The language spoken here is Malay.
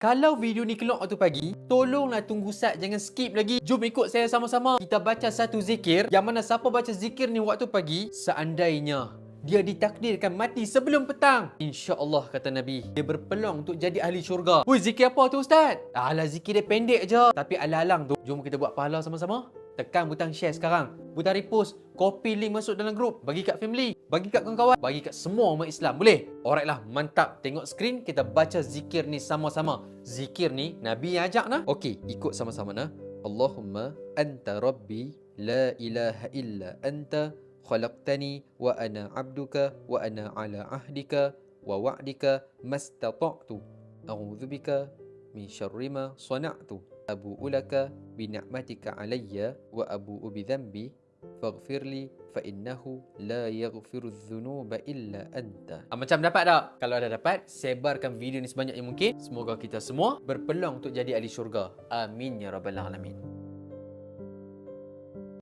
Kalau video ni keluar waktu pagi, tolonglah tunggu Ustaz, jangan skip lagi. Jom ikut saya sama-sama. Kita baca satu zikir, yang mana siapa baca zikir ni waktu pagi, seandainya dia ditakdirkan mati sebelum petang, insya-Allah kata Nabi, dia berpeluang untuk jadi ahli syurga. Woi, zikir apa tu Ustaz? Alah, zikir dia pendek je, tapi alang-alang tu. Jom kita buat pahala sama-sama. Tekan butang share sekarang, butang repost, copy link masuk dalam grup, bagi kat family, bagi kat kawan-kawan, bagi kat semua umat Islam. Boleh? Alright lah, mantap. Tengok skrin, kita baca zikir ni sama-sama. Zikir ni Nabi yang ajak nah. Okey, ikut sama-sama nah. Allahumma anta rabbi la ilaha illa anta khalaqtani wa ana abduka wa ana ala ahdika wa wa'dika mastata'tu. A'udzubika min syarri ma sana'tu. Abu'u laka bi ni'matika alayya wa abu'u bi dhanbi faghfirli fa innahu la yaghfiru dhunuba illa anta. Macam dapat tak? Kalau ada dapat, sebarkan video ni sebanyak yang mungkin. Semoga kita semua berpeluang untuk jadi ahli syurga. Amin ya rabbal alamin.